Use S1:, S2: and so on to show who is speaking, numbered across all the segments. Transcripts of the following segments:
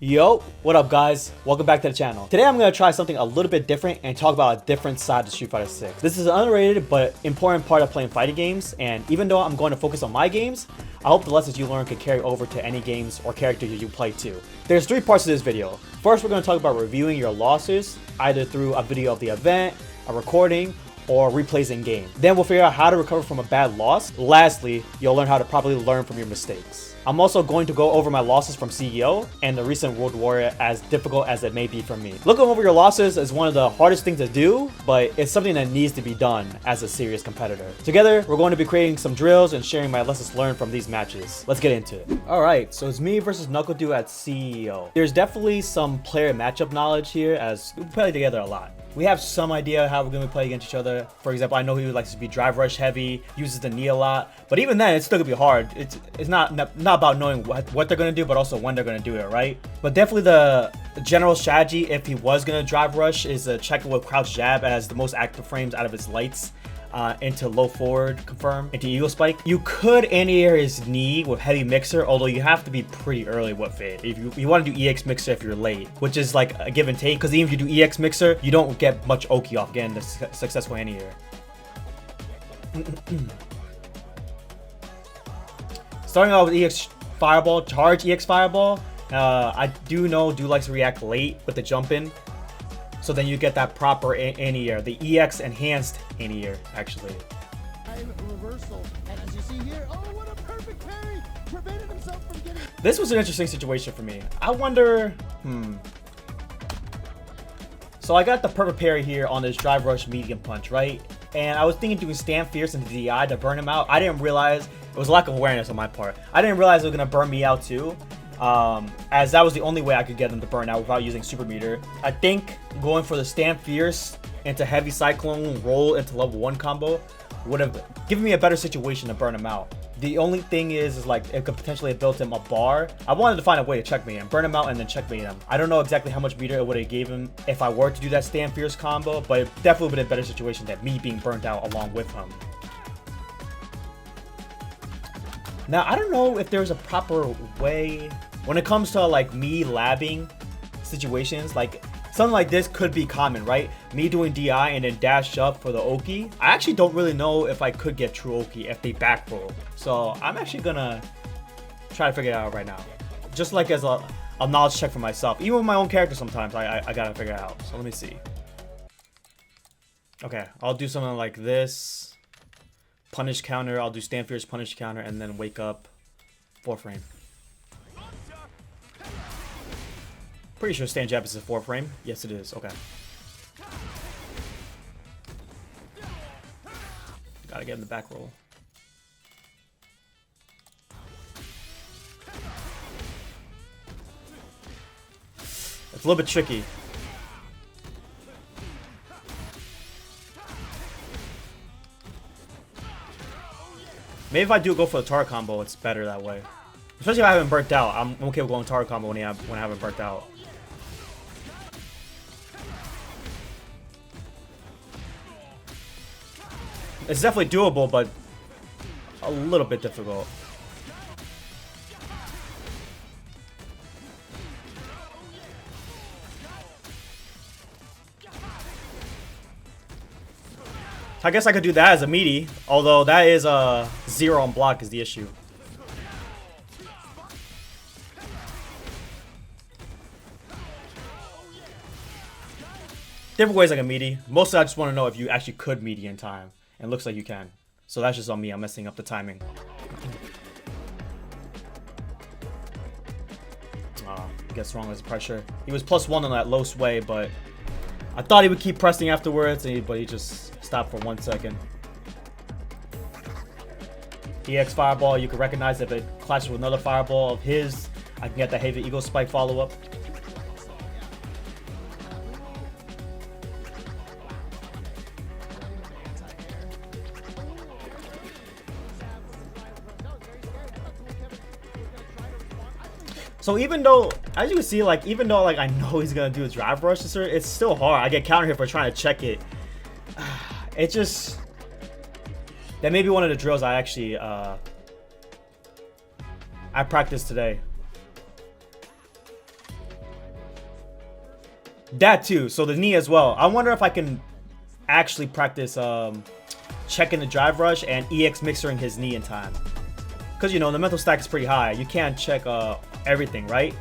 S1: Yo, what up guys? Welcome back to the channel. Today I'm going to try something a little bit different and talk about a different side of Street Fighter 6. This is an underrated but important part of playing fighting games, and even though I'm going to focus on my games, I hope the lessons you learn can carry over to any games or characters you play too. There's three parts to this video. First, we're going to talk about reviewing your losses, either through a video of the event, a recording, or replays in game. Then we'll figure out how to recover from a bad loss. Lastly, you'll learn how to properly learn from your mistakes. I'm also going to go over my losses from CEO and the recent World Warrior, as difficult as it may be for me. Looking over your losses is one of the hardest things to do, but it's something that needs to be done as a serious competitor. Together, we're going to be creating some drills and sharing my lessons learned from these matches. Let's get into it. Alright, so it's me versus NuckleDu at CEO. There's definitely some player matchup knowledge here, as we play together a lot. We have some idea how we're going to play against each other. For example, I know he likes to be drive rush heavy, uses the knee a lot, but even then, it's still going to be hard. It's not about knowing what they're going to do, but also when they're going to do it, right? But definitely the general strategy, if he was going to drive rush, is to check it with crouch jab as the most active frames out of his lights. Into low forward confirm into eagle spike. You could anti-air his knee with heavy mixer, although you have to be pretty early with it. If you want to do EX mixer if you're late, which is like a give and take, because even if you do EX mixer, you don't get much Oki off getting the successful anti-air. Starting out with EX fireball, charge EX fireball. I do likes to react late with the jump in. So then you get that proper anti-air, the EX enhanced anti-air, actually.
S2: Reversal. And as you see here, oh, what a perfect parry! Prevented himself from getting...
S1: This was an interesting situation for me. I wonder, So I got the perfect parry here on this drive rush medium punch, right? And I was thinking doing stand fierce into DI to burn him out. I didn't realize, it was a lack of awareness on my part. I didn't realize it was gonna burn me out too. As that was the only way I could get them to burn out without using super meter. I think going for the stand fierce into heavy cyclone roll into level 1 combo would have given me a better situation to burn him out. The only thing is like it could potentially have built him a bar. I wanted to find a way to checkmate him, burn him out and then checkmate him. I don't know exactly how much meter it would have gave him if I were to do that stand fierce combo, but it definitely would have been a better situation than me being burnt out along with him. Now, I don't know if there's a proper way when it comes to like me labbing situations. Like something like this could be common, right? Me doing DI and then dash up for the Oki. I actually don't really know if I could get true Oki if they back roll. So I'm actually gonna try to figure it out right now. Just like as a knowledge check for myself. Even with my own character sometimes I gotta figure it out. So let me see. Okay, I'll do something like this. Punish counter, I'll do stand fierce punish counter and then wake up 4 frame. Pretty sure stand jab is a 4 frame. Yes it is, okay. Gotta get in the back roll. It's a little bit tricky. Maybe if I do go for the tar combo, it's better that way. Especially if I haven't burnt out. I'm okay with going tar combo when I haven't burnt out. It's definitely doable, but a little bit difficult. I guess I could do that as a meaty, although that is a 0 on block is the issue. Different ways like a meaty. Mostly I just want to know if you actually could meaty in time. And it looks like you can. So that's just on me. I'm messing up the timing. Gets wrong as pressure. He was +1 on that low sway, but I thought he would keep pressing afterwards, but he just stopped for 1 second. EX fireball, you can recognize if it clashes with another fireball of his. I can get the heavy eagle spike follow up. So even though, as you can see, like even though like I know he's gonna do a drive rush, it's still hard. I get counter hit for trying to check it. It just, that may be one of the drills I actually I practiced today. That too. So the knee as well. I wonder if I can actually practice checking the drive rush and EX mixering his knee in time. Because, you know, the mental stack is pretty high. You can't check everything, right?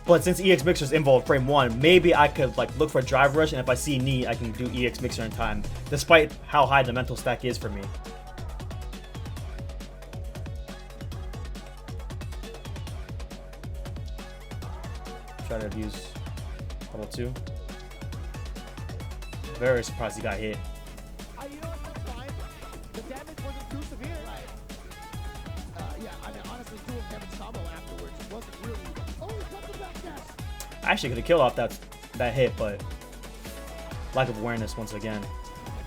S1: But since EX mixer is involved frame 1, maybe I could like look for a drive rush, and if I see knee, I can do EX mixer in time, despite how high the mental stack is for me. Try to abuse level 2. Very surprised he got hit.
S2: You know what, that's fine. The damage wasn't too severe. Right. Yeah, I mean, honestly, doing Kevin's combo afterwards wasn't really... Oh, he got the back dash.
S1: I actually could have killed off that hit, but lack of awareness once again.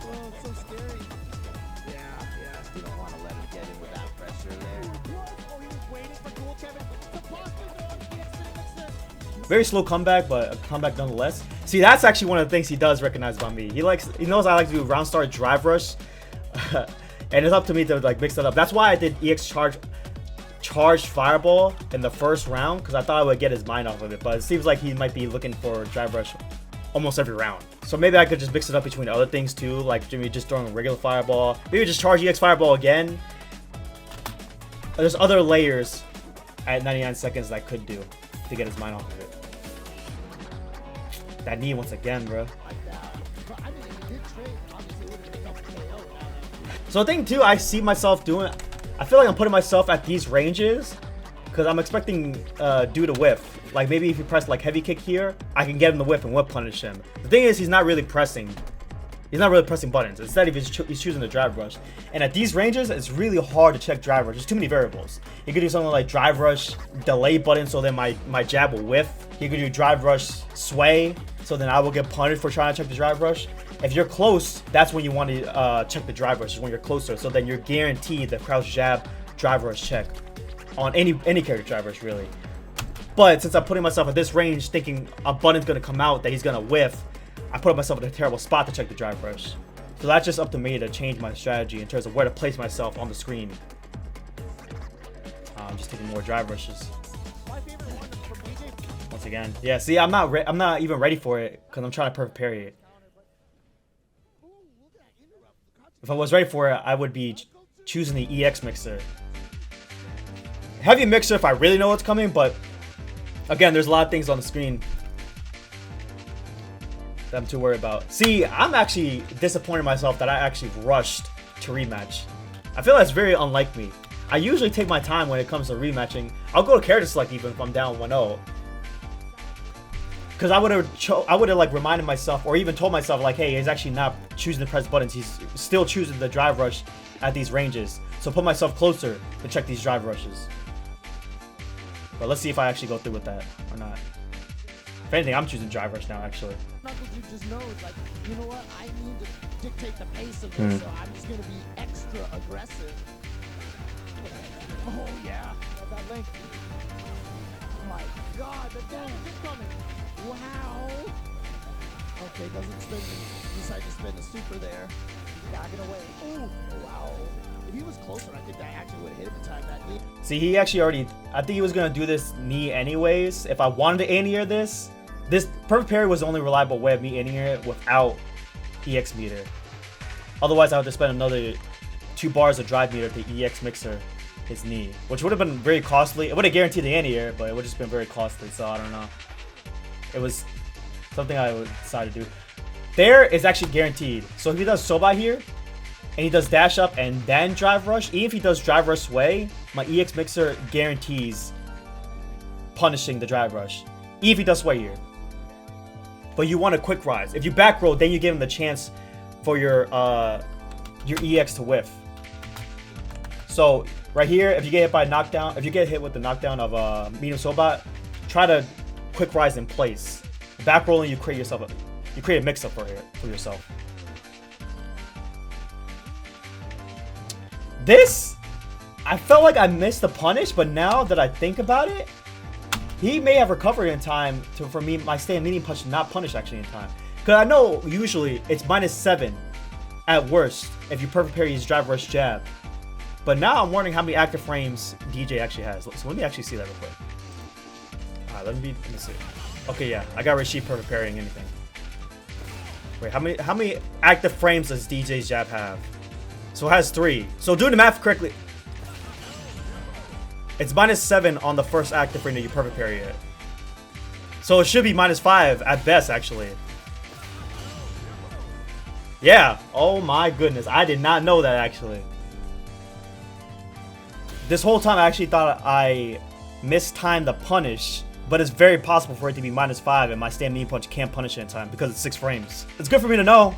S2: Oh, it's so scary. Yeah. You don't want to let him get in with that pressure there. Oh, he was waiting for cool Kevin to possibly go.
S1: Very slow comeback, but a comeback nonetheless. See, that's actually one of the things he does recognize about me. He knows I like to do round start drive rush, and it's up to me to like mix that up. That's why I did EX charged fireball in the first round, because I thought I would get his mind off of it. But it seems like he might be looking for drive rush almost every round. So maybe I could just mix it up between other things too, like maybe just throwing a regular fireball, maybe just charge EX fireball again. There's other layers at 99 seconds that I could do to get his mind off of it. That knee once again, bro. So the thing too, I see myself doing, I feel like I'm putting myself at these ranges because I'm expecting Due to whiff. Like maybe if you press like heavy kick here, I can get him to whiff and whip punish him. The thing is, he's not really pressing buttons. Instead, he's choosing the drive rush. And at these ranges, it's really hard to check drive rush. There's too many variables. You could do something like drive rush delay button, so then my jab will whiff. You could do drive rush sway, so then I will get punished for trying to check the drive rush. If you're close, that's when you want to check the drive rush, is when you're closer. So then you're guaranteed the crouch jab drive rush check on any character drive rush, really. But since I'm putting myself at this range, thinking a button's gonna come out that he's gonna whiff, I put myself in a terrible spot to check the drive rush. So that's just up to me to change my strategy in terms of where to place myself on the screen. I'm just taking more drive rushes. Once again, yeah. See, I'm not even ready for it because I'm trying to perfect parry it. If I was ready for it, I would be choosing the EX mixer. Heavy mixer if I really know what's coming, but again, there's a lot of things on the screen that I'm too worried about. See, I'm actually disappointed in myself that I actually rushed to rematch. I feel that's very unlike me. I usually take my time when it comes to rematching. I'll go to character select even if I'm down 1-0. Because I would have like reminded myself or even told myself like, hey, he's actually not choosing the press buttons. He's still choosing the drive rush at these ranges. So put myself closer to check these drive rushes. But let's see if I actually go through with that or not. If anything, I'm choosing drive rush now, actually.
S2: NuckleDu just knows, like, you know what? I need to dictate the pace of this, so I'm just going to be extra aggressive. Oh, yeah. That length. Oh, my God. The damage is coming. Wow. Okay, doesn't spin. Decide to spin the super there. Backing away. Ooh. Wow. If he was closer, I think that actually would have hit him in time. That knee.
S1: See, he actually already... I think he was going to do this knee anyways. If I wanted to anti-air this perfect parry was the only reliable way of me anti-air it without EX meter. Otherwise, I would have spent another 2 bars of drive meter to EX mixer his knee, which would have been very costly. It would have guaranteed the anti-air, but it would have just been very costly, so I don't know. It was something I would decide to do. There is actually guaranteed. So if he does Soba here, and he does dash up and then drive rush, even if he does drive rush sway, my EX mixer guarantees punishing the drive rush. Even if he does sway here. But you want a quick rise. If you back roll, then you give him the chance for your EX to whiff. So right here, if you get hit by knockdown, if you get hit with the knockdown of medium Soba, try to quick rise in place. Back rolling, you create a mix up for yourself. This, I felt like I missed the punish, but now that I think about it, he may have recovered in time for me, my stay medium punch to not punish actually in time. Because I know usually it's -7 at worst if you perfect parry his drive rush jab. But now I'm wondering how many active frames DJ actually has. So let me actually see that real quick. Alright, let me see. Okay, yeah, I got Rashid perfect parrying anything. Wait, how many active frames does Dee Jay's jab have? So it has 3. So doing the math correctly, it's -7 on the first active frame that you perfect parry it. So it should be -5 at best, actually. Yeah. Oh my goodness, I did not know that actually. This whole time I actually thought I mistimed the punish, but it's very possible for it to be -5 and my stand mean punch can't punish it in time because it's 6 frames. It's good for me to know.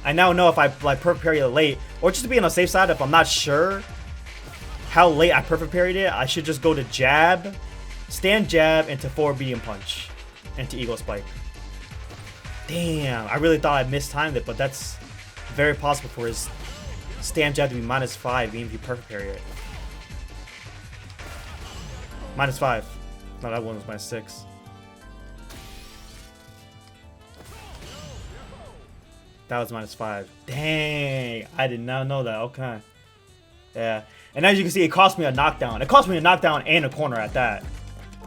S1: I now know if I like perfect parry it late, or just to be on the safe side, if I'm not sure how late I perfect parried it, I should just go to jab, stand jab, into forward medium punch, into eagle spike. Damn, I really thought I mistimed it, but that's very possible for his stand jab to be -5 even if you perfect parry it. -5. No, that one was -6. That was -5. Dang, I did not know that. Okay. Yeah. And as you can see, it cost me a knockdown. It cost me a knockdown and a corner at that.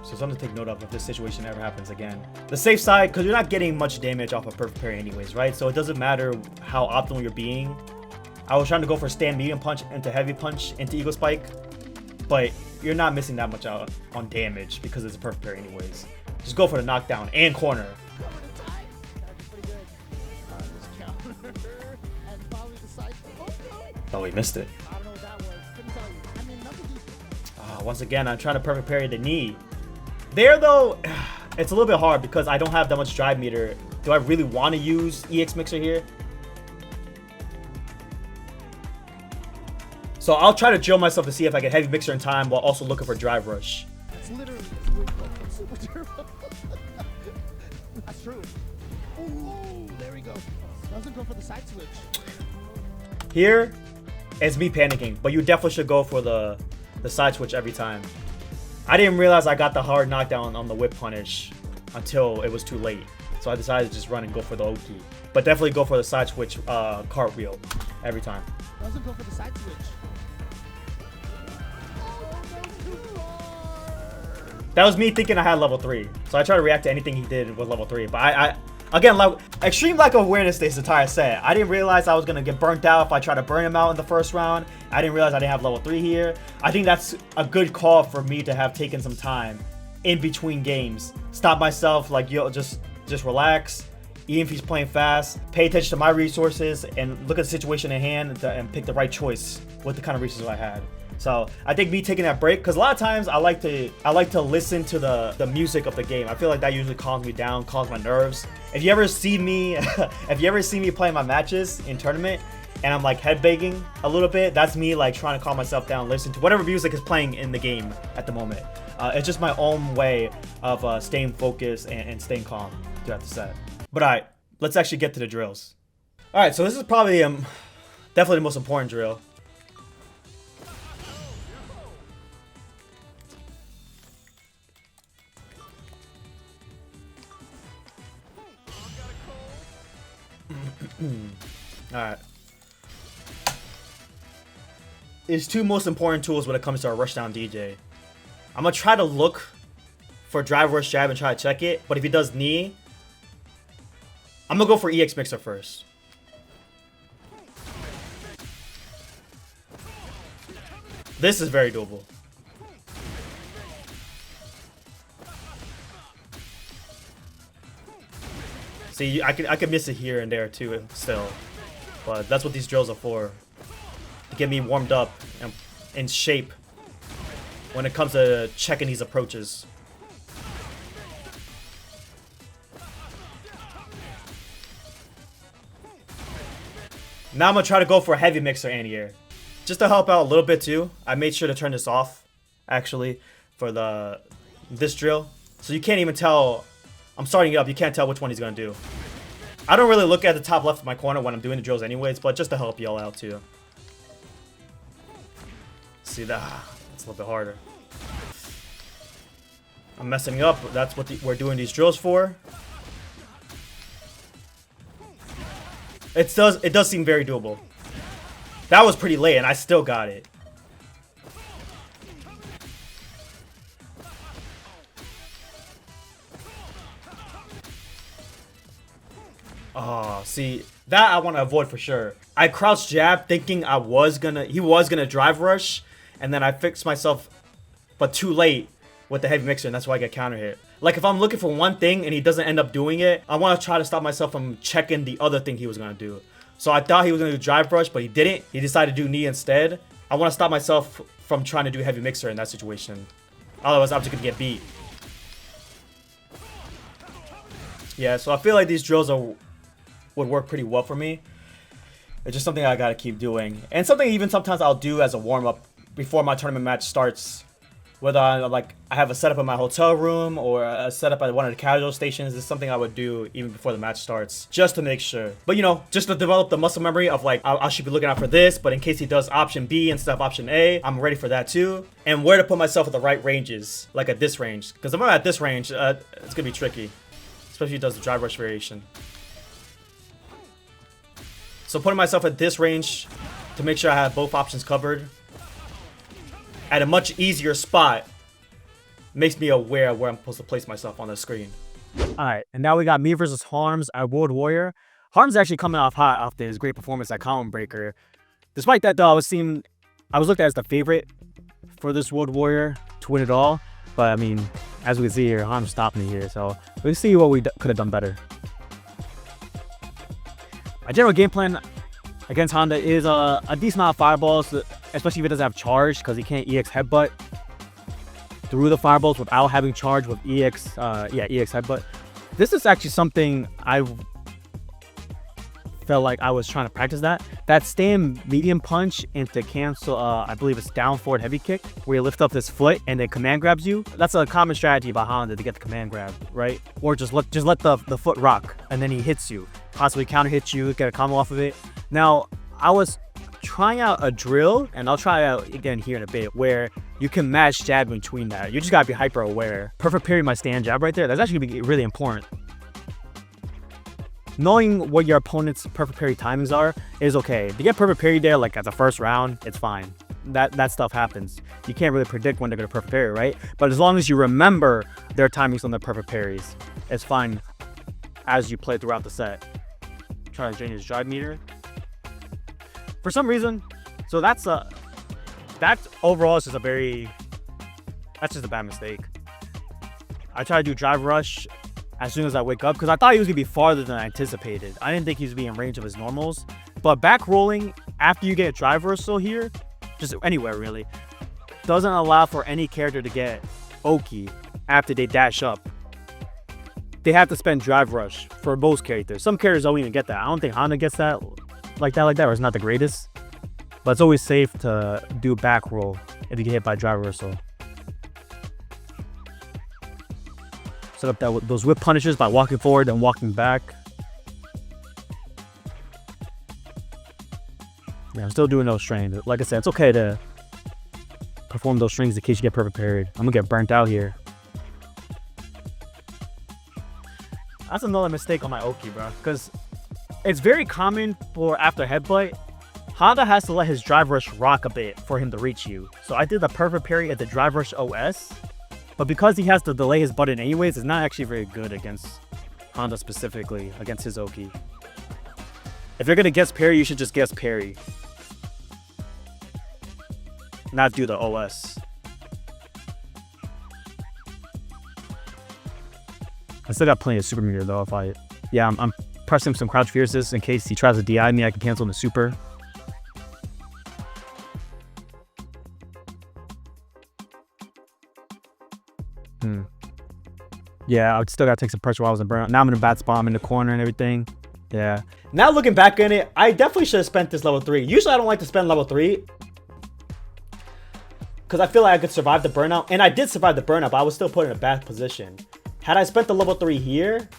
S1: So something to take note of if this situation ever happens again. The safe side, because you're not getting much damage off of perfect parry anyways, right? So it doesn't matter how optimal you're being. I was trying to go for stand medium punch into heavy punch into eagle spike, but you're not missing that much out on damage because it's a perfect parry anyways. Just go for the knockdown and corner. Oh, he missed it. Once again, I'm trying to perfect parry the knee. There though, it's a little bit hard because I don't have that much drive meter. Do I really want to use EX Mixer here? So I'll try to drill myself to see if I get heavy mixer in time while also looking for drive rush.
S2: That's literally super turbo. That's true. Ooh, there we go. Doesn't go for the side switch.
S1: Here, it's me panicking, but you definitely should go for the side switch every time. I didn't realize I got the hard knockdown on the whip punish until it was too late. So I decided to just run and go for the Oki. But definitely go for the side switch cartwheel every time.
S2: Doesn't go for the side switch.
S1: That was me thinking I had level 3. So I tried to react to anything he did with level 3. But I again, like, extreme lack of awareness this entire set. I didn't realize I was going to get burnt out if I tried to burn him out in the first round. I didn't realize I didn't have level 3 here. I think that's a good call for me to have taken some time in between games. Stop myself, like, yo, just relax. Even if he's playing fast, pay attention to my resources and look at the situation at hand and pick the right choice with the kind of resources I had. So I think me taking that break, because a lot of times I like to listen to the music of the game. I feel like that usually calms me down, calms my nerves. If you ever see me, playing my matches in tournament and I'm like headbanging a little bit, that's me like trying to calm myself down, listen to whatever music is playing in the game at the moment. It's just my own way of staying focused and staying calm throughout the set. But alright, let's actually get to the drills. Alright, so this is probably definitely the most important drill. Alright. There's 2 most important tools when it comes to our rushdown Dee Jay. I'm gonna try to look for drive rush jab and try to check it, but if he does knee, I'm gonna go for EX Mixer first. This is very doable. See, I can miss it here and there too still, but that's what these drills are for, to get me warmed up and in shape when it comes to checking these approaches. Now I'm gonna try to go for a heavy mixer anti-air. Just to help out a little bit too, I made sure to turn this off, actually, for this drill. So you can't even tell, I'm starting it up, you can't tell which one he's gonna do. I don't really look at the top left of my corner when I'm doing the drills anyways, but just to help y'all out too. See that? It's a little bit harder. I'm messing up, that's what we're doing these drills for. It does seem very doable. That was pretty late and I still got it. Oh, see, that I want to avoid for sure. I crouched jab thinking he was gonna drive rush, and then I fixed myself, but too late with the heavy mixer, and that's why I get counter hit. Like if I'm looking for one thing and he doesn't end up doing it, I want to try to stop myself from checking the other thing he was gonna do. So I thought he was gonna do drive rush, but he didn't. He decided to do knee instead. I want to stop myself from trying to do heavy mixer in that situation. Otherwise, I'm just gonna get beat. Yeah, so I feel like these drills would work pretty well for me. It's just something I gotta keep doing, and something even sometimes I'll do as a warm up before my tournament match starts. Whether I have a setup in my hotel room or a setup at one of the casual stations, is something I would do even before the match starts, just to make sure. But you know, just to develop the muscle memory of like, I should be looking out for this, but in case he does option B instead of option A, I'm ready for that too. And where to put myself at the right ranges, like at this range. Because if I'm at this range, it's gonna be tricky. Especially if he does the drive rush variation. So putting myself at this range to make sure I have both options covered at a much easier spot makes me aware of where I'm supposed to place myself on the screen. Alright, and now we got me versus Harms at World Warrior. Harms actually coming off hot after his great performance at Column Breaker. Despite that though, I was looked at as the favorite for this World Warrior to win it all. But I mean, as we can see here, Harms stopped me here, so we'll see what we could have done better. My general game plan against Honda is a decent amount of fireballs, especially if it doesn't have charge, because he can't EX headbutt through the fireballs without having charge with EX headbutt. This is actually something I felt like I was trying to practice that stand medium punch into cancel I believe it's down forward heavy kick, where you lift up this foot and then command grabs you. That's a common strategy by Honda to get the command grab, right? Or just let the foot rock and then he hits you, possibly counter hits you, get a combo off of it. Now I was trying out a drill, and I'll try out again here in a bit, where you can match jab between that. You just gotta be hyper aware. Perfect parry my stand jab right there. That's actually gonna be really important. Knowing what your opponent's perfect parry timings are is okay. If you get perfect parry there, like at the first round, it's fine. That stuff happens. You can't really predict when they're gonna perfect parry, right? But as long as you remember their timings on their perfect parries, it's fine as you play throughout the set. Try to drain his drive meter. For some reason, so that overall is just that's just a bad mistake. I tried to do drive rush as soon as I wake up because I thought he was gonna be farther than I anticipated. I didn't think he was gonna be in range of his normals. But back rolling after you get drive reversal here, just anywhere really, doesn't allow for any character to get Oki after they dash up. They have to spend drive rush for most characters. Some characters don't even get that. I don't think Honda gets that like that, or it's not the greatest. But it's always safe to do back roll if you get hit by drive reversal. Set up those whip punishes by walking forward and walking back. Yeah, I'm still doing those strings. Like I said, it's okay to perform those strings in case you get perfect parried. I'm gonna get burnt out here. That's another mistake on my Oki, bro. Because it's very common for after headbutt, Honda has to let his drive rush rock a bit for him to reach you. So I did the perfect parry at the drive rush OS. But because he has to delay his button anyways, it's not actually very good against Honda specifically, against his Oki. If you're gonna guess parry, you should just guess parry. Not do the OS. I still got plenty of super meter though. I'm pressing some crouch fierces in case he tries to DI me, I can cancel in the super. Yeah, I still gotta take some pressure while I was in burnout. Now I'm in a bad spot, I'm in the corner and everything. Yeah. Now looking back on it, I definitely should have spent this level 3. Usually I don't like to spend level 3. Because I feel like I could survive the burnout. And I did survive the burnout, but I was still put in a bad position. Had I spent the level 3 here,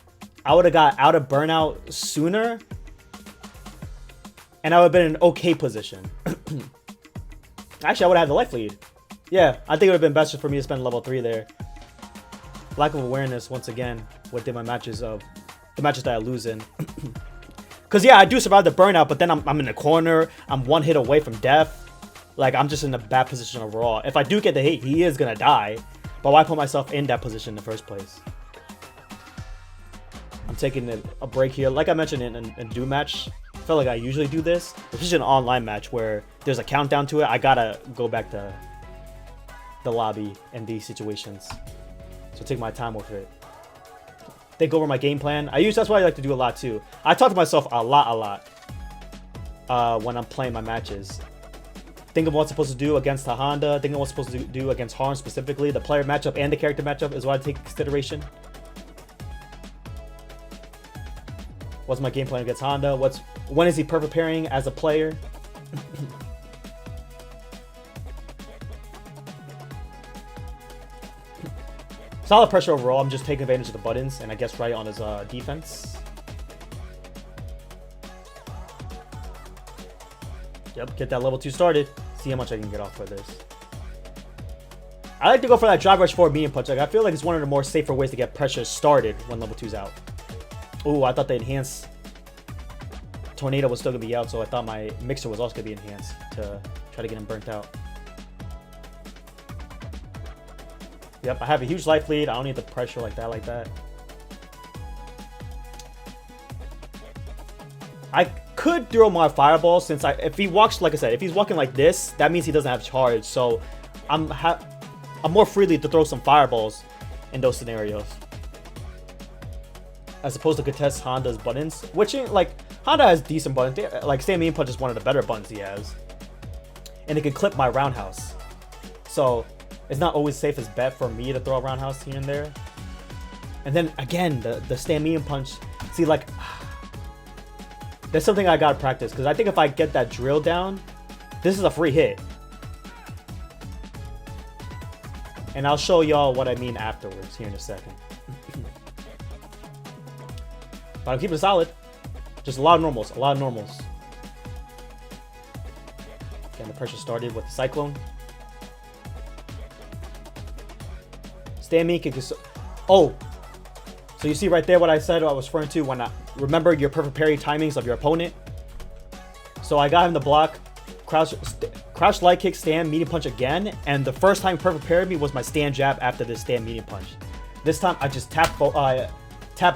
S1: I would have got out of burnout sooner. And I would have been in an okay position. Actually, I would have had the life lead. Yeah, I think it would have been best for me to spend level 3 there. Lack of awareness once again within my matches the matches that I lose in. Because yeah, I do survive the burnout, but then I'm in the corner. I'm one hit away from death. Like, I'm just in a bad position overall. If I do get the hit, he is gonna die. But why put myself in that position in the first place? I'm taking a break here. Like I mentioned in Do match, I feel like I usually do this. It's just an online match where there's a countdown to it. I gotta go back to the lobby in these situations. So take my time with it. Think over my game plan. That's what I like to do a lot too. I talk to myself a lot when I'm playing my matches. Think of what I'm supposed to do against the Honda. Think of what I'm supposed to do against Harm specifically. The player matchup and the character matchup is what I take into consideration. What's my game plan against Honda? When is he perfect pairing as a player? Solid pressure overall. I'm just taking advantage of the buttons and I guess right on his defense. Yep, get that level 2 started. See how much I can get off for this. I like to go for that drive rush forward medium punch. Like I feel like it's one of the more safer ways to get pressure started when level 2's out. Ooh, I thought the enhanced tornado was still gonna be out, so I thought my mixer was also gonna be enhanced to try to get him burnt out. Yep, I have a huge life lead. I don't need the pressure like that. I could throw more fireballs since if he walks, like I said, if he's walking like this, that means he doesn't have charge. So I'm more freely to throw some fireballs in those scenarios, as opposed to contest Honda's buttons, which like Honda has decent buttons. Like Stand Medium Punch is one of the better buttons he has, and it can clip my roundhouse. So it's not always safest bet for me to throw a roundhouse here and there. And then again, the Stand Medium Punch. See, like, that's something I gotta practice, because I think if I get that drill down, this is a free hit. And I'll show y'all what I mean afterwards here in a second. But I'm keeping it solid. Just a lot of normals, Getting the pressure started with the Cyclone. Stand me kick. Oh, so you see right there what I said I was referring to when I remember your perfect parry timings of your opponent. So I got him to block, crouch light kick, stand medium punch again, and the first time perfect parried me was my stand jab after this stand medium punch. This time I just tap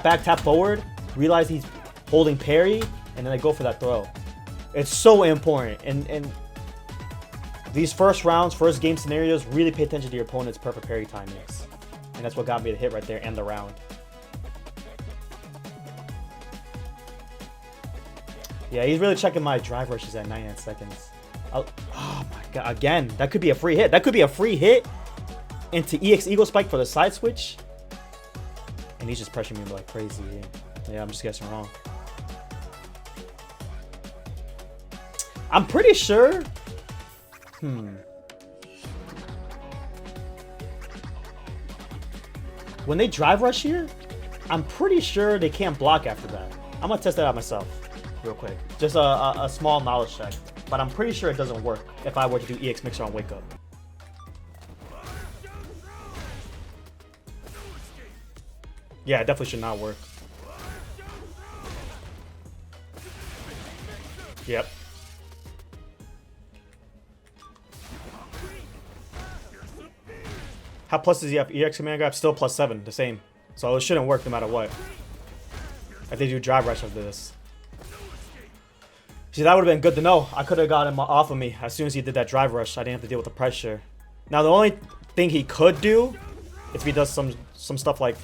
S1: back, tap forward, realize he's holding parry, and then I go for that throw. It's so important, and these first rounds, first game scenarios, really pay attention to your opponent's perfect parry timings. And that's what got me the hit right there and the round. Yeah, he's really checking my drive rushes at 99 seconds. Oh my god, again, that could be a free hit. That could be a free hit into EX Eagle Spike for the side switch. And he's just pressuring me like crazy here. Yeah, I'm just guessing wrong. I'm pretty sure. When they drive rush here, I'm pretty sure they can't block after that. I'm gonna test that out myself real quick. Just a small knowledge check. But I'm pretty sure it doesn't work if I were to do EX Mixer on Wakeup. Yeah, it definitely should not work. Yep. How plus does he have? EX command grab still +7, the same. So it shouldn't work no matter what. If they do drive rush after this. See, that would have been good to know. I could have got him off of me as soon as he did that drive rush. I didn't have to deal with the pressure. Now the only thing he could do, if he does some stuff like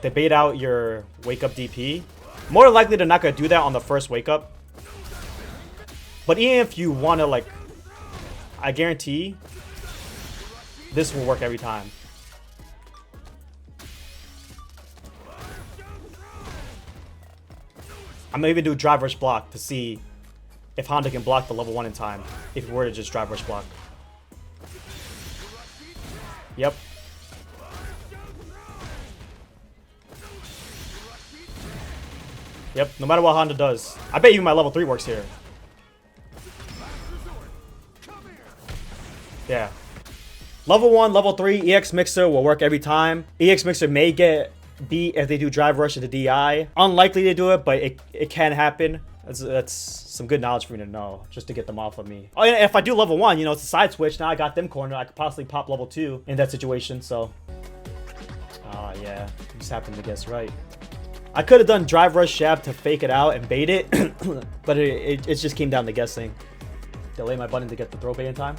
S1: they bait out your wake up DP, more than likely they're not gonna do that on the first wake up. But even if you want to, like, I guarantee this will work every time. I'm gonna even do drive rush block to see if Honda can block the level 1 in time if we were to just drive rush block. Yep. Yep, no matter what Honda does. I bet even my level 3 works here. Yeah. Level 1, level 3, EX Mixer will work every time. EX Mixer may get beat if they do drive rush into DI. Unlikely to do it, but it can happen. That's some good knowledge for me to know, just to get them off of me. Oh, and if I do level 1, you know, it's a side switch. Now I got them cornered. I could possibly pop level 2 in that situation, so. Oh, yeah. I just happened to guess right. I could have done drive rush jab to fake it out and bait it, but it just came down to guessing. Delay my button to get the throw bait in time.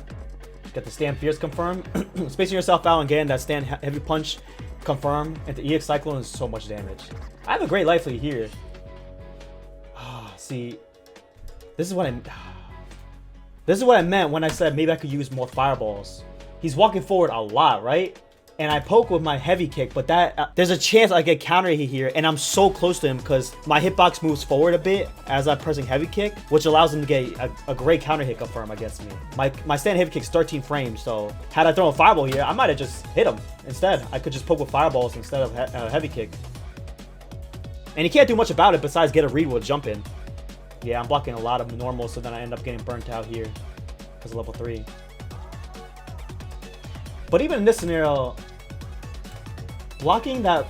S1: Get the stand fierce confirm. Spacing yourself out and getting that stand heavy punch confirm into EX Cyclone is so much damage. I have a great life lead here. See, this is what I meant when I said maybe I could use more fireballs. He's walking forward a lot, right? And I poke with my heavy kick, but that there's a chance I get counter hit here, and I'm so close to him because my hitbox moves forward a bit as I'm pressing heavy kick, which allows him to get a great counter hit confirm against me. My stand heavy kick's 13 frames, so had I thrown a fireball here, I might have just hit him instead. I could just poke with fireballs instead of heavy kick. And he can't do much about it besides get a read with jump in. Yeah, I'm blocking a lot of normal, so then I end up getting burnt out here because of level 3. But even in this scenario, blocking that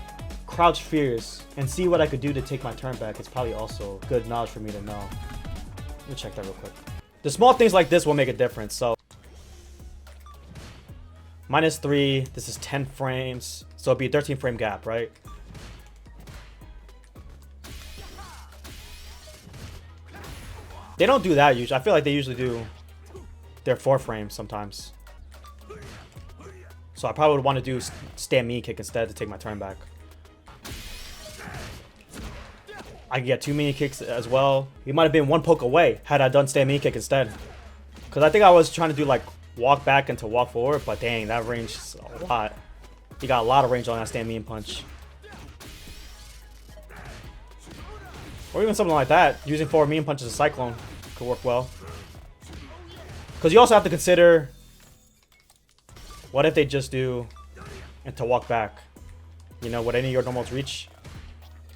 S1: crouch fierce and see what I could do to take my turn back is probably also good knowledge for me to know. Let me check that real quick. The small things like this will make a difference. So -3, this is 10 frames, so it'd be a 13 frame gap, right? They don't do that usually. I feel like they usually do their 4 frames sometimes. So I probably would want to do stand mean kick instead to take my turn back. I can get 2 mini kicks as well. He might have been 1 poke away had I done stand mean kick instead. Because I think I was trying to do like walk back into walk forward, but dang, that range is a lot. He got a lot of range on that stand mean punch. Or even something like that. Using forward mean punch as a cyclone could work well. Because you also have to consider, what if they just do and to walk back? You know, would any of your normals reach?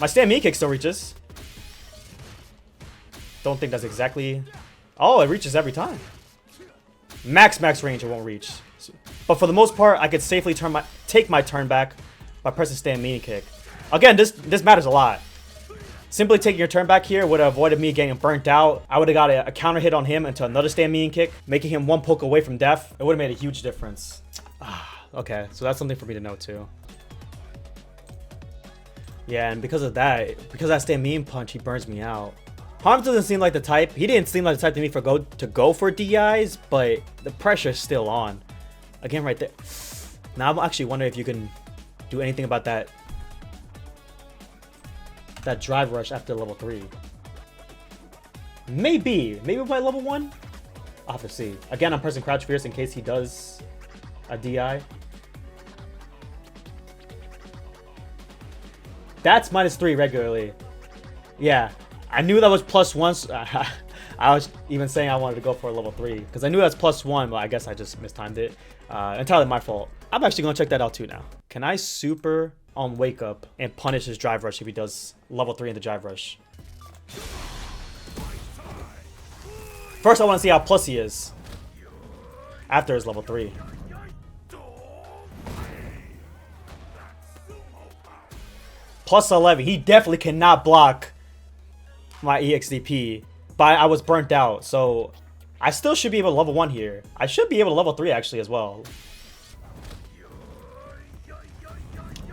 S1: My stand mean kick still reaches. Don't think that's exactly... Oh, it reaches every time. Max range it won't reach. But for the most part, I could safely take my turn back by pressing stand mean kick. Again, this matters a lot. Simply taking your turn back here would have avoided me getting burnt out. I would have got a counter hit on him into another stand mean kick, making him 1 poke away from death. It would have made a huge difference. Okay, so that's something for me to know too. Yeah, and because of that stand mean punch, he burns me out. Harms doesn't seem like the type. He didn't seem like the type to me to go for DIs, but the pressure's still on. Again, right there. Now I'm actually wondering if you can do anything about that drive rush after level 3. Maybe by level 1? I'll have to see. Again, I'm pressing crouch fierce in case he does a DI. That's -3 regularly. Yeah, I knew that was +1. So I was even saying I wanted to go for a level 3 because I knew that's +1, but I guess I just mistimed it. Entirely my fault. I'm actually gonna check that out too now. Can I super on Wakeup and punish his drive rush if he does level 3 in the drive rush? First, I want to see how plus he is after his level 3. +11. He definitely cannot block my EXDP, but I was burnt out, so I still should be able to level 1 here. I should be able to level 3 actually as well.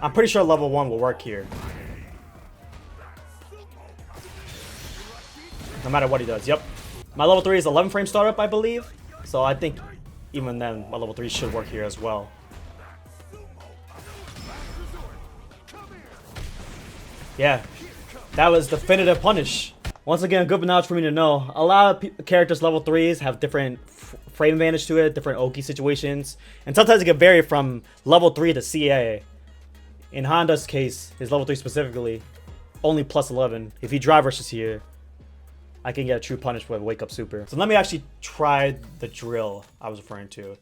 S1: I'm pretty sure level 1 will work here. No matter what he does. Yep. My level 3 is 11 frame startup, I believe. So I think even then, my level 3 should work here as well. Yeah. That was definitive punish. Once again, good knowledge for me to know. A lot of characters level 3s have different frame advantage to it, different Oki situations. And sometimes it can vary from level 3 to CA. In Honda's case, his level 3 specifically, only +11. If he drive rushes here, I can get a true punish with Wake Up Super. So let me actually try the drill I was referring to.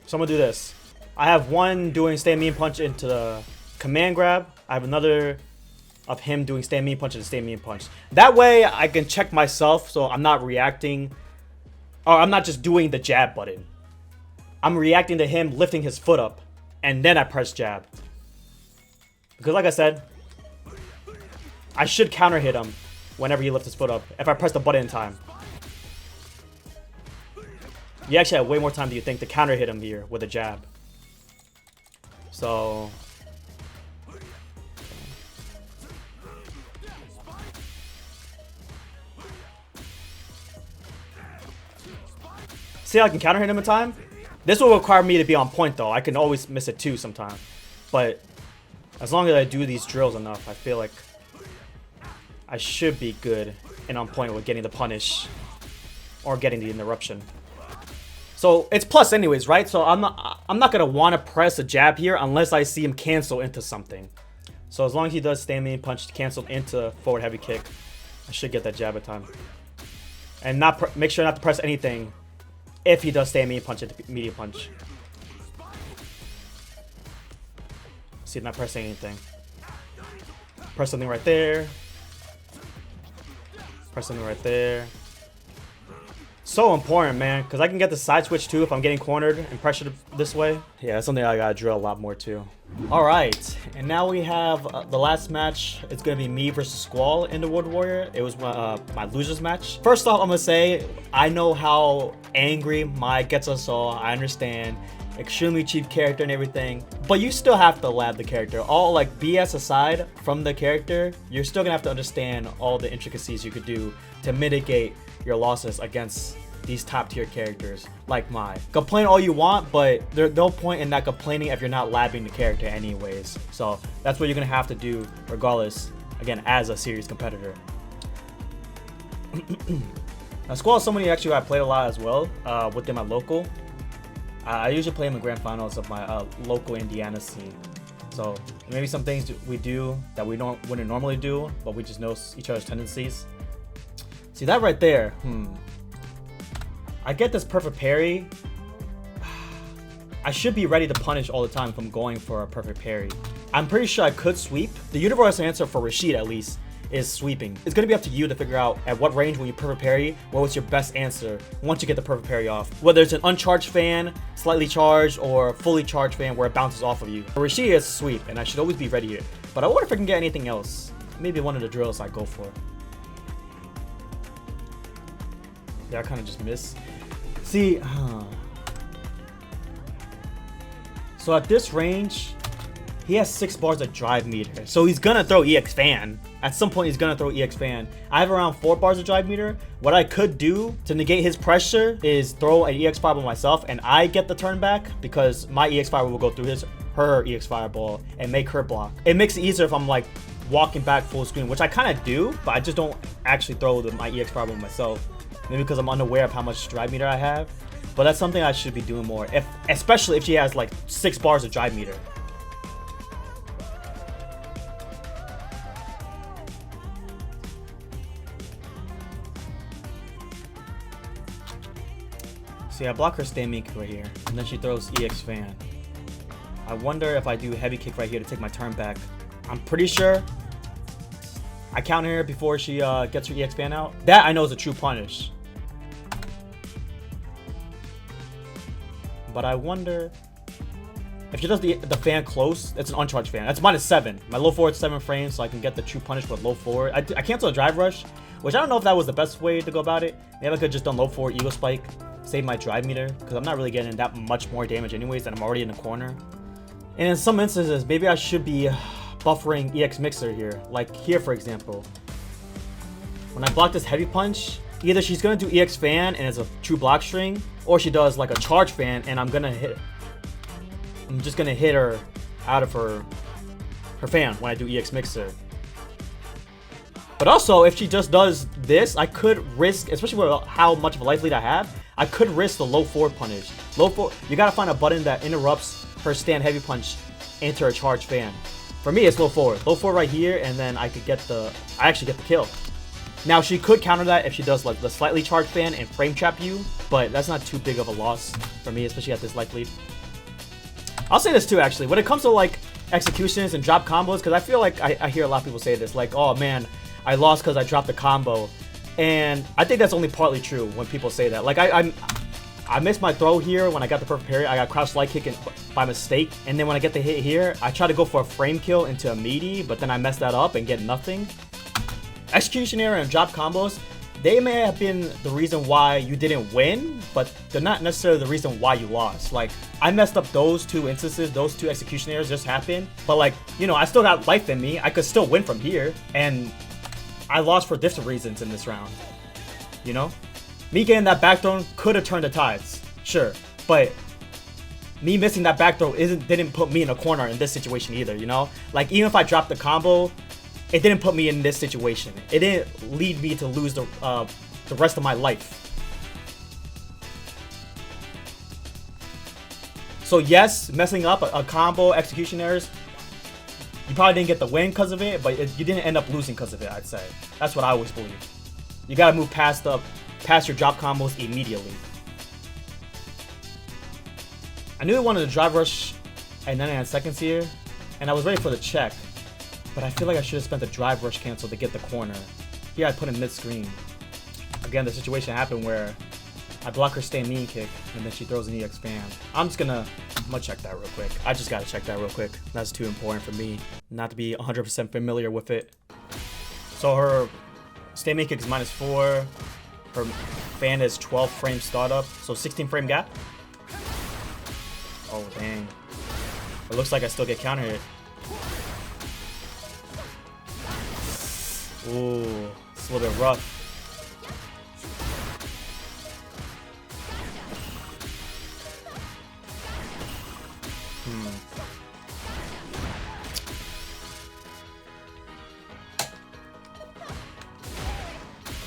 S1: So I'm gonna do this. I have one doing stand mean punch into the command grab. I have another of him doing stand mean punch into stand mean punch. That way I can check myself so I'm not reacting, or I'm not just doing the jab button. I'm reacting to him lifting his foot up, and then I press jab. Because like I said, I should counter hit him whenever he lifts his foot up if I press the button in time. You actually have way more time than you think to counter hit him here with a jab. So See how I can counter hit him in time? This will require me to be on point though. I can always miss it too sometimes. But as long as I do these drills enough, I feel like I should be good and on point with getting the punish or getting the interruption. So it's plus anyways, right? So I'm not gonna want to press a jab here unless I see him cancel into something. So as long as he does stand me punch canceled into forward heavy kick, I should get that jab at time. And make sure not to press anything if he does stand me punch into medium punch. See, not pressing anything. Press something right there. Press something right there. So important, man, because I can get the side switch too if I'm getting cornered and pressured this way. Yeah, that's something I gotta drill a lot more too. All right, and now we have the last match. It's gonna be me versus Squall in the World Warrior. It was my losers match. First off, I'm gonna say I know how angry Mai gets us all. I understand, extremely cheap character and everything, but you still have to lab the character. All like BS aside from the character, you're still gonna have to understand all the intricacies you could do to mitigate your losses against these top tier characters like Mai. Complain all you want, but there's no point in that complaining if you're not labbing the character anyways. So that's what you're gonna have to do regardless, again, as a serious competitor. Now Squall is somebody actually I played a lot as well within my local. I usually play in the grand finals of my local Indiana scene. So maybe some things we do that we wouldn't normally do, but we just know each other's tendencies. See that right there? I get this perfect parry. I should be ready to punish all the time if I'm going for a perfect parry. I'm pretty sure I could sweep. The universal answer for Rashid at least is sweeping. It's gonna be up to you to figure out at what range when you perfect parry, what was your best answer once you get the perfect parry off. Whether it's an uncharged fan, slightly charged, or fully charged fan where it bounces off of you. For Rashid is sweep, and I should always be ready here. But I wonder if I can get anything else. Maybe one of the drills I go for. Yeah, I kind of just miss. See, so at this range, he has 6 bars of drive meter. So he's gonna throw EX fan. At some point, he's gonna throw EX fan. I have around 4 bars of drive meter. What I could do to negate his pressure is throw an EX fireball myself, and I get the turn back because my EX fireball will go through her EX fireball and make her block. It makes it easier if I'm like walking back full screen, which I kind of do, but I just don't actually throw my EX fireball myself. Maybe because I'm unaware of how much drive meter I have. But that's something I should be doing more, especially if she has like 6 bars of drive meter. See, I block her stand me kick right here, and then she throws EX fan. I wonder if I do heavy kick right here to take my turn back. I'm pretty sure I counter her before she gets her EX fan out. That I know is a true punish. But I wonder if she does the fan close. It's an uncharged fan. That's -7. My low forward 7 frames, so I can get the true punish with low forward. I cancel a drive rush, which I don't know if that was the best way to go about it. Maybe I could just done low forward ego spike, save my drive meter, because I'm not really getting that much more damage anyways, and I'm already in the corner. And in some instances, maybe I should be buffering EX mixer here, like here for example. When I block this heavy punch, either she's gonna do EX fan and it's a true block string, or she does like a charge fan and I'm just gonna hit her out of her fan when I do EX mixer. But also, if she just does this, I could risk, especially with how much of a life lead I have, I could risk the low forward punish. Low forward, you gotta find a button that interrupts her stand heavy punch into her charge fan. For me, it's low forward right here, and then I actually get the kill. Now, she could counter that if she does like the slightly charged fan and frame trap you, but that's not too big of a loss for me, especially at this life lead. I'll say this too, actually. When it comes to like executions and drop combos, because I feel like I hear a lot of people say this, like, oh man, I lost because I dropped the combo. And I think that's only partly true when people say that. Like, I missed my throw here when I got the perfect parry. I got crouch slide kick by mistake. And then when I get the hit here, I try to go for a frame kill into a meaty, but then I mess that up and get nothing. Execution error and drop combos, they may have been the reason why you didn't win, but they're not necessarily the reason why you lost. Like, I messed up those 2 instances, those 2 execution errors just happened. But like, you know, I still got life in me. I could still win from here. And I lost for different reasons in this round, you know? Me getting that back throw could have turned the tides, sure, but me missing that back throw didn't put me in a corner in this situation either, you know? Like, even if I dropped the combo, it didn't put me in this situation. It didn't lead me to lose the rest of my life. So yes, messing up a combo, execution errors, you probably didn't get the win because of it, but you didn't end up losing because of it, I'd say. That's what I always believe. You gotta move past your drop combos immediately. I knew I wanted to drive rush at 99 seconds here, and I was ready for the check, but I feel like I should have spent the drive rush cancel to get the corner. Here I put in mid-screen. Again, the situation happened where I block her stay mean kick, and then she throws an EX fan. I'm gonna check that real quick. I just gotta check that real quick. That's too important for me not to be 100% familiar with it. So her stay mean kick is -4. Her fan is 12 frame startup, so 16 frame gap. Oh, dang. It looks like I still get counter hit. Ooh, it's a little bit rough.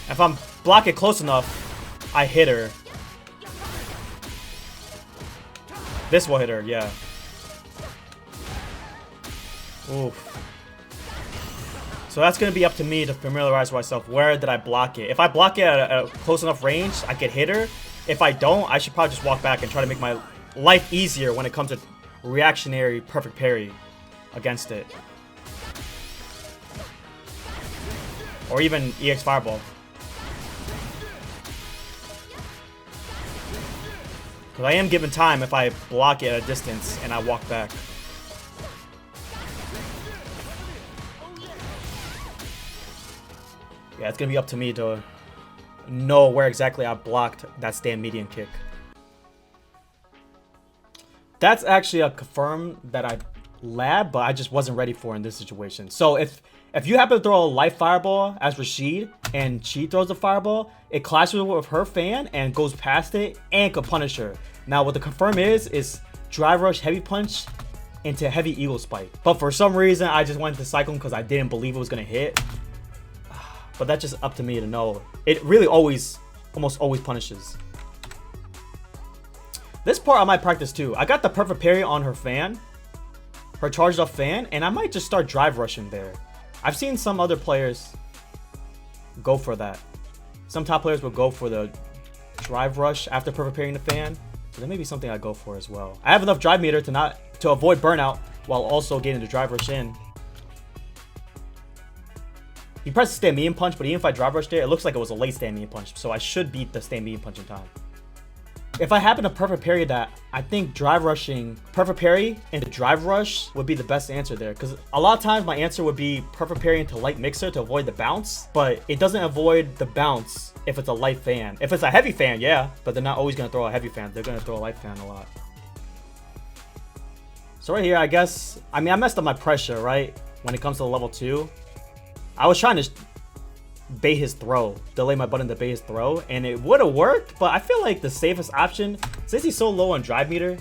S1: If I'm blocking close enough, I hit her. This will hit her, yeah. Oof. So that's going to be up to me to familiarize myself. Where did I block it? If I block it at a close enough range, I could hit her. If I don't, I should probably just walk back and try to make my life easier when it comes to reactionary perfect parry against it. Or even EX Fireball. Because I am given time if I block it at a distance and I walk back. Yeah, it's going to be up to me to know where exactly I blocked that stand median kick. That's actually a confirm that I lab, but I just wasn't ready for in this situation. So if you happen to throw a light fireball as Rashid and she throws the fireball, it clashes with her fan and goes past it and could punish her. Now what the confirm is drive rush heavy punch into heavy eagle spike. But for some reason I just went to cyclone because I didn't believe it was gonna hit. But that's just up to me to know. It really almost always punishes. This part I might practice too. I got the perfect parry on her fan, her charged up fan, and I might just start drive rushing there. I've seen some other players go for that. Some top players will go for the drive rush after perfect parrying the fan. So that may be something I go for as well. I have enough drive meter to avoid burnout while also getting the drive rush in. He pressed the stand medium punch, but even if I drive rush there, it looks like it was a late stand medium punch. So I should beat the stand medium punch in time. If I happen to perfect parry that, I think drive rushing, perfect parry into drive rush would be the best answer there. Because a lot of times my answer would be perfect parry into light mixer to avoid the bounce. But it doesn't avoid the bounce if it's a light fan. If it's a heavy fan, yeah. But they're not always going to throw a heavy fan. They're going to throw a light fan a lot. So right here, I guess, I mean, I messed up my pressure, right? When it comes to level 2. I was trying to bait his throw, delay my button to bait his throw, and it would have worked, but I feel like the safest option, since he's so low on drive meter,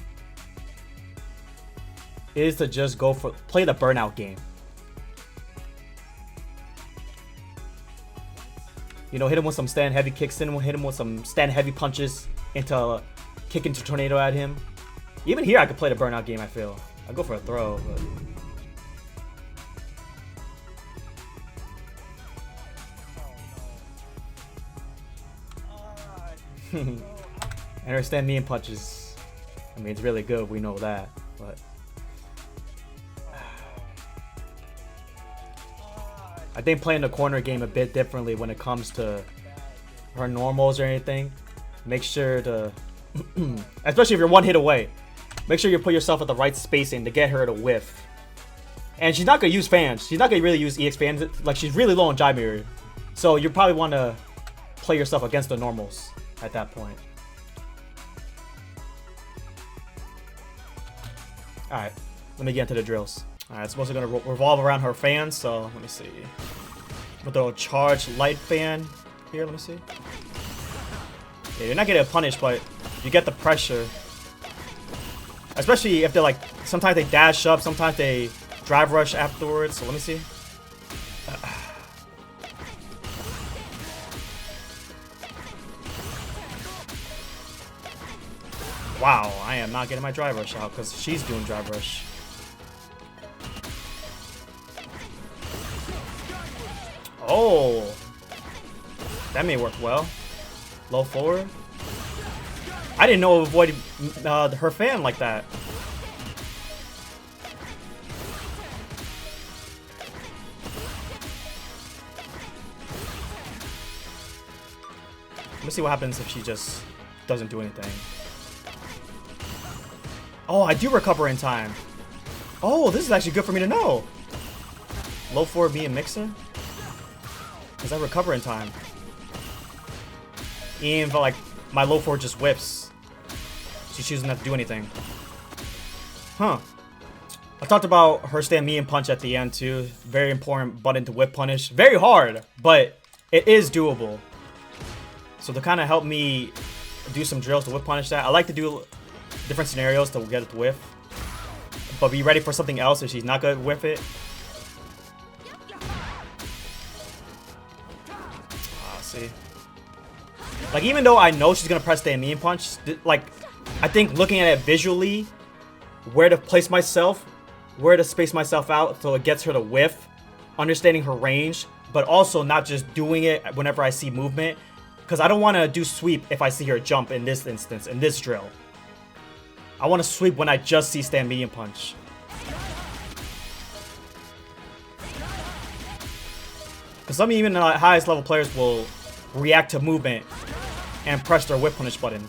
S1: is to just play the burnout game. You know, hit him with some stand heavy kicks, hit him with some stand heavy punches into kick into tornado at him. Even here I could play the burnout game, I feel. I'll go for a throw, but and her stand medium punches, I mean, it's really good, we know that, but I think playing the corner game a bit differently when it comes to her normals or anything. Make sure to especially if you're one hit away, make sure you put yourself at the right spacing to get her to whiff. And she's not gonna use fans, she's not gonna really use EX fans, like she's really low on drive mirror, so you probably want to play yourself against the normals at that point. Alright, let me get into the drills. Alright, it's mostly going to revolve around her fans, so let me see. With the charged light fan here, let me see. Yeah, you're not getting punished, but you get the pressure. Especially if they're like, sometimes they dash up, sometimes they drive rush afterwards. So let me see. Wow, I am not getting my drive rush out because she's doing drive rush. Oh, that may work well. Low forward. I didn't know it avoided her fan like that. Let me see what happens if she just doesn't do anything. Oh, I do recover in time. Oh, this is actually good for me to know. Low forward being mixer. Because I recover in time. Even if like my low forward just whips. She's choosing not to do anything. Huh. I talked about her stand me and punch at the end too. Very important button to whip punish. Very hard, but it is doable. So to kind of help me do some drills to whip punish that, I like to do different scenarios to get it to whiff. But be ready for something else if she's not gonna whiff it. See. Like, even though I know she's gonna press the mean punch, like, I think looking at it visually, where to place myself, where to space myself out so it gets her to whiff, understanding her range, but also not just doing it whenever I see movement, because I don't want to do sweep if I see her jump in this instance, in this drill. I want to sweep when I just see stand medium punch. Because some even the highest level players will react to movement and press their whip punish button.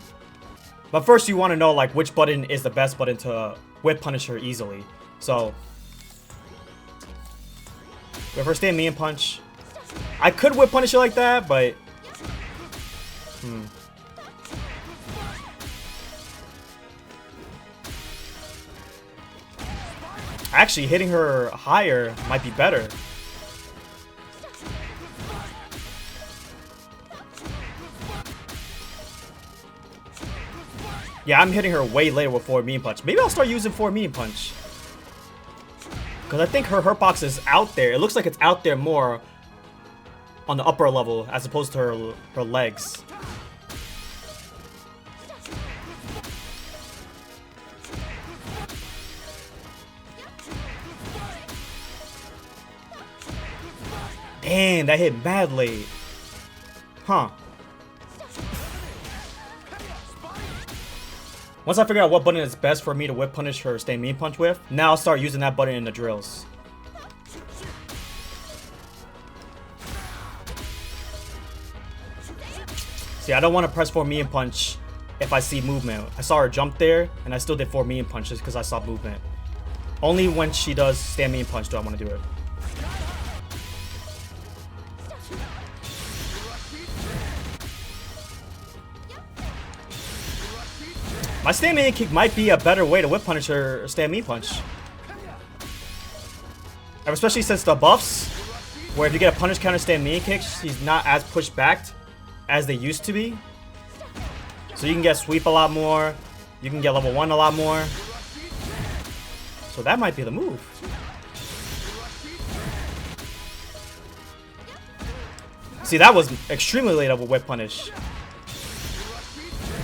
S1: But first you want to know like which button is the best button to whip punish her easily. So with her stand medium punch, I could whip punish her like that, but actually hitting her higher might be better. Yeah, I'm hitting her way later with forward medium punch. Maybe I'll start using forward medium punch. Because I think her hurt box is out there. It looks like it's out there more on the upper level as opposed to her legs. Damn, that hit mad late. Huh. Once I figure out what button is best for me to whip punish her stay mean punch with, now I'll start using that button in the drills. See, I don't want to press for mean punch if I see movement. I saw her jump there, and I still did 4 mean punches because I saw movement. Only when she does stand mean punch do I want to do it. My stand mean kick might be a better way to whip punish her stand mean punch. Especially since the buffs, where if you get a punish counter stand mean kick, she's not as pushed back as they used to be. So you can get sweep a lot more. You can get level 1 a lot more. So that might be the move. See, that was extremely late of a whip punish.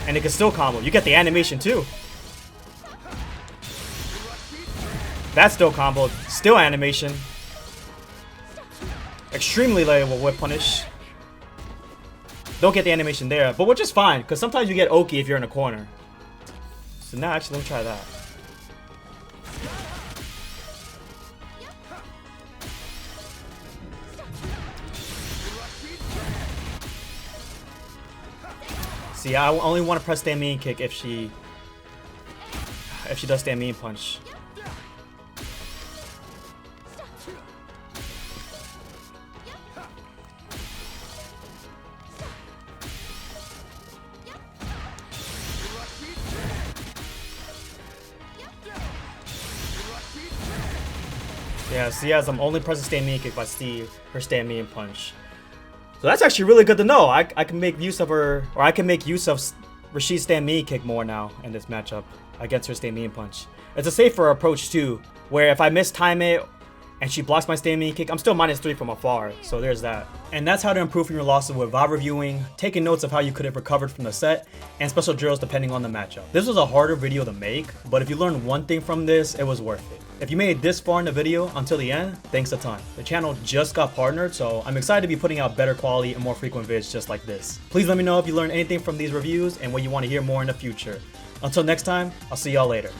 S1: And it can still combo. You get the animation too. That's still combo. Still animation. Extremely late of a whip punish. Don't get the animation there, but which is fine, because sometimes you get Oki if you're in a corner. So now actually let me try that. See, I only want to press stand mean kick if she does stand mean punch. Yeah, see, as I'm only pressing stand mean kick if I see her stand mean punch. So So that's actually really good to know. I can make use of her, or I can make use of Rashid's stand mean kick more now in this matchup against her stand mean punch. It's a safer approach too, where if I mistime it and she blocks my stand mean kick, I'm still -3 from afar, so there's that. And that's how to improve from your losses with VOD reviewing, taking notes of how you could have recovered from the set, and special drills depending on the matchup. This was a harder video to make, but if you learned one thing from this, it was worth it. If you made it this far in the video until the end, thanks a ton. The channel just got partnered, so I'm excited to be putting out better quality and more frequent vids just like this. Please let me know if you learned anything from these reviews and what you want to hear more in the future. Until next time, I'll see y'all later.